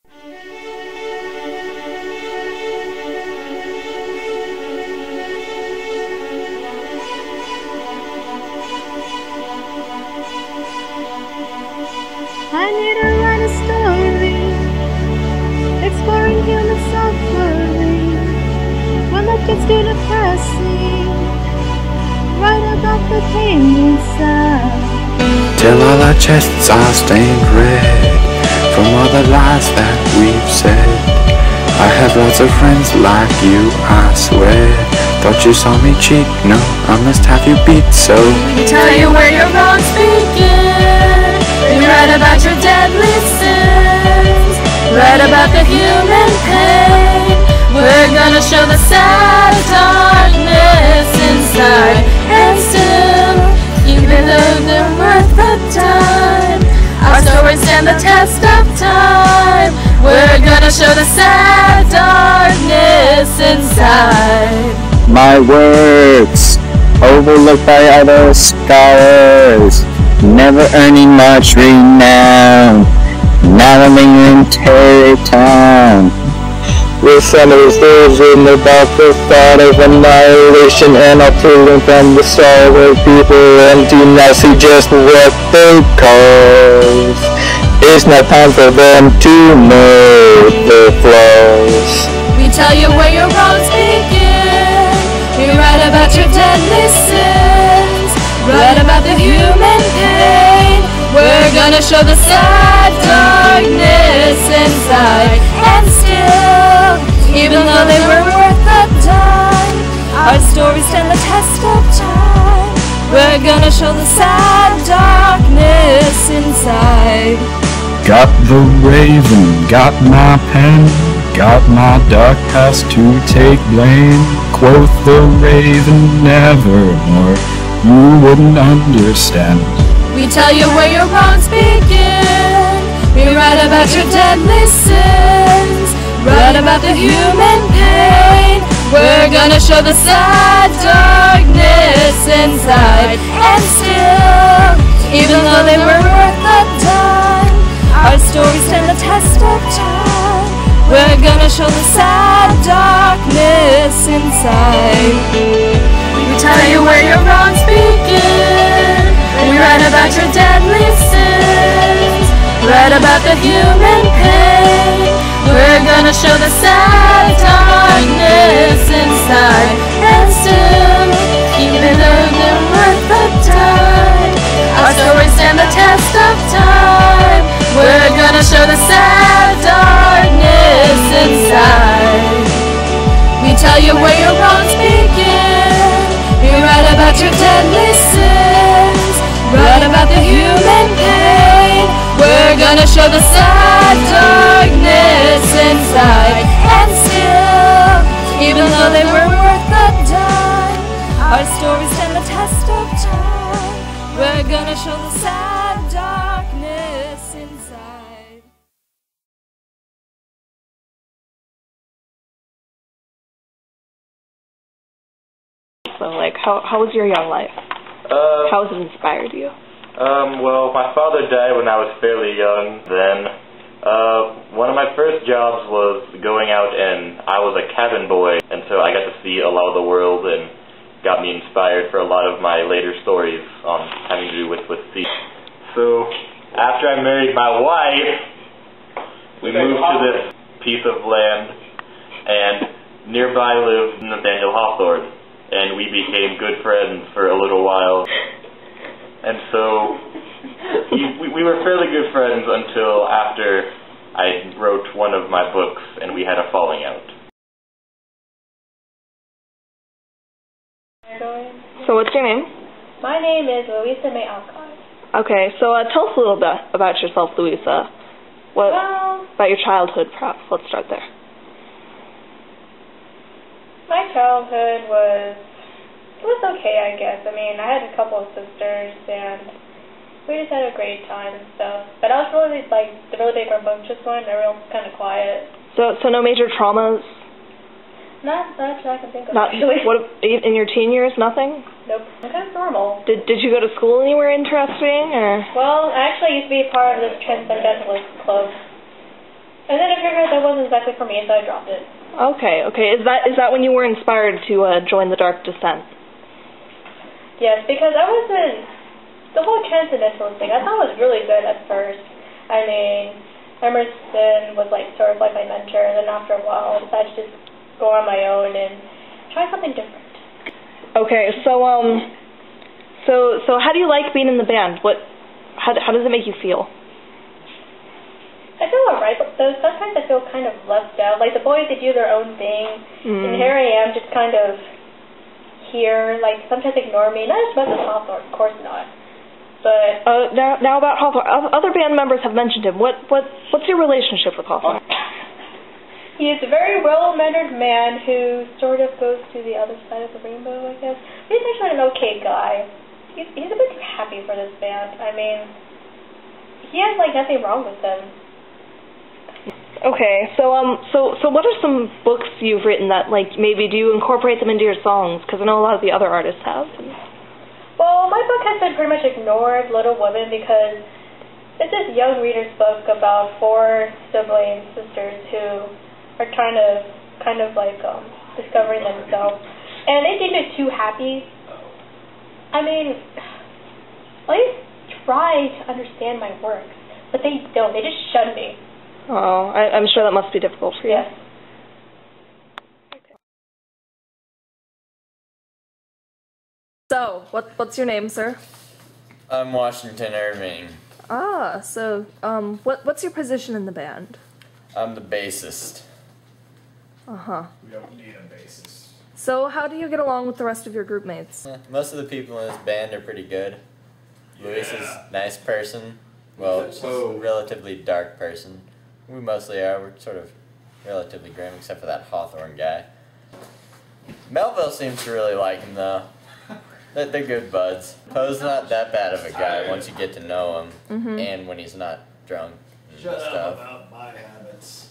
I need to write a story, exploring human suffering. When life gets too depressing, write about the pain inside. Till all our chests are stained red from all the lies that we've said. I have lots of friends like you, I swear. Thought you saw me cheat, no, I must have you beat, so we tell you where your wrongs begin. We write about your deadly sins, write about the human pain. We're gonna show the sad darkness inside. And still, even though they're worth the time, our stories stand the test of time. We're gonna show the sad darkness inside. My works, overlooked by other scholars, never earning much renown, now living in Terrytown. With senators written about the thought of annihilation and uprooting from the solid people, and do not see just what they cause. It's not time for them to know their flaws. We tell you where your wrongs begin. We write about your deadly sins, write about the human pain. We're gonna show the sad darkness inside. And still, even though they were worth the time, our stories stand the test of time. We're gonna show the sad darkness inside. Got the raven, got my pen, got my dark past to take blame. Quoth the raven, nevermore, you wouldn't understand. We tell you where your wrongs begin. We write about your deadly sins, write about the human pain. We're gonna show the sad darkness inside. And still, even though they were worth the time, our stories stand the test of time. We're gonna show the sad darkness inside. We tell you where your wrongs begin. We write about your deadly sins, write about the human pain. We're gonna show the sad darkness inside. And still, even though they're worth the time, our stories stand the test of time. We're gonna show the sad darkness inside. We tell you where your wrongs begin. We write about your deadly sins, write about the human pain. We're gonna show the sad darkness inside. And still, even though they were worth the time, our stories stand the test of time. We're gonna show the sad darkness inside. So, like, how was your young life? How has it inspired you? Well, my father died when I was fairly young then. One of my first jobs was going out, and I was a cabin boy, and so I got to see a lot of the world and got me inspired for a lot of my later stories having to do with sea. So, after I married my wife, we moved to this piece of land, and nearby lived Nathaniel Hawthorne, and we became good friends for a little while. And so, we were fairly good friends until after I wrote one of my books and we had a falling out. So what's your name? My name is Louisa May Alcott. Okay, so tell us a little bit about yourself, Louisa. About your childhood, perhaps. Let's start there. My childhood was okay, I guess. I mean, I had a couple of sisters, and we just had a great time and stuff. But I was really, the really big rambunctious one. Everyone was kind of quiet. So no major traumas? Not that I can think of, actually. What, in your teen years, nothing? Nope. I'm kind of normal. Did you go to school anywhere interesting, or? Well, I actually used to be part of this Transcendentalist club. And then I figured that wasn't exactly for me, so I dropped it. Okay. Is that when you were inspired to join the Dark Descent? Yes, because I wasn't... The whole transcendental thing, I thought was really good at first. I mean, Emerson was like sort of like my mentor, and then after a while I decided to just go on my own and try something different. Okay, so how do you like being in the band? How does it make you feel? I feel alright, but sometimes I feel kind of left out. Like the boys, they do their own thing, and here I am just kind of here, like sometimes ignore me. Not as much as Hawthorne, of course not. But now about Hawthorne, other band members have mentioned him. What's your relationship with Hawthorne? He is a very well-mannered man who sort of goes to the other side of the rainbow, I guess. But he's actually an okay guy. He's a bit too happy for this band. I mean, he has like nothing wrong with them. Okay, so what are some books you've written that like maybe do you incorporate them into your songs? Because I know a lot of the other artists have. Well, my book has been pretty much ignored, Little Women, because it's this young reader's book about 4 sibling sisters who are trying to kind of like discovering themselves, and they think they're too happy. I mean, at least try to understand my works, but they don't. They just shun me. Oh, I'm sure that must be difficult for you. Yes. So, what's your name, sir? I'm Washington Irving. Ah, so what's your position in the band? I'm the bassist. Uh-huh. We don't need a bassist. So how do you get along with the rest of your group mates? Most of the people in this band are pretty good. Luis is a nice person. Well, she's a relatively dark person. We mostly are. We're sort of relatively grim, except for that Hawthorne guy. Melville seems to really like him, though. They're good buds. Poe's not that bad of a guy once you get to know him, and when he's not drunk and Shut stuff. up about my habits.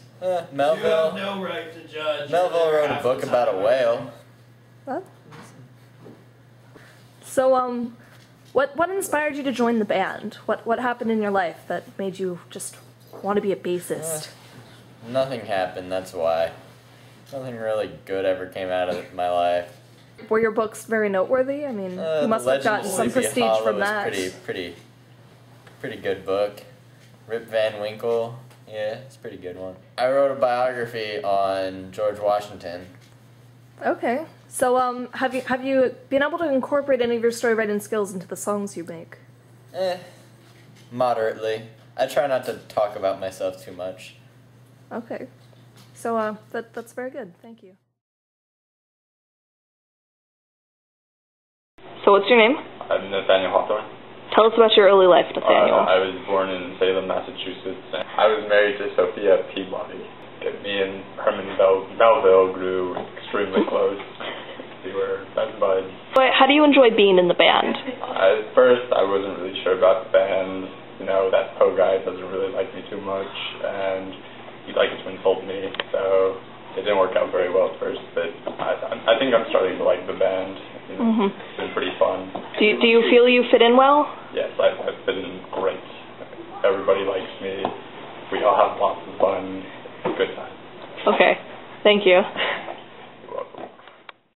Melville. You have no right to judge. Melville wrote a book about a whale. What? So, what inspired you to join the band? What happened in your life that made you just want to be a bassist? Nothing happened, that's why. Nothing really good ever came out of my life. Were your books very noteworthy? I mean, you must have gotten some prestige from that. Pretty good book. Rip Van Winkle, yeah, it's a pretty good one. I wrote a biography on George Washington. Okay. So, have you been able to incorporate any of your story writing skills into the songs you make? Moderately. I try not to talk about myself too much. Okay. So, that's very good. Thank you. So what's your name? I'm Nathaniel Hawthorne. Tell us about your early life, Nathaniel. I was born in Salem, Massachusetts. I was married to Sophia Peabody. Me and Herman Melville grew extremely close. We were best buds. How do you enjoy being in the band? At first, I wasn't really sure about the band. You know, that Poe guy doesn't really like me too much, and he likes to insult me, so it didn't work out very well at first, but I think I'm starting to like the band. You know, It's been pretty fun. Do you feel you fit in well? Yes, I fit in great. Everybody likes me. We all have lots of fun. Good time. Okay. Thank you.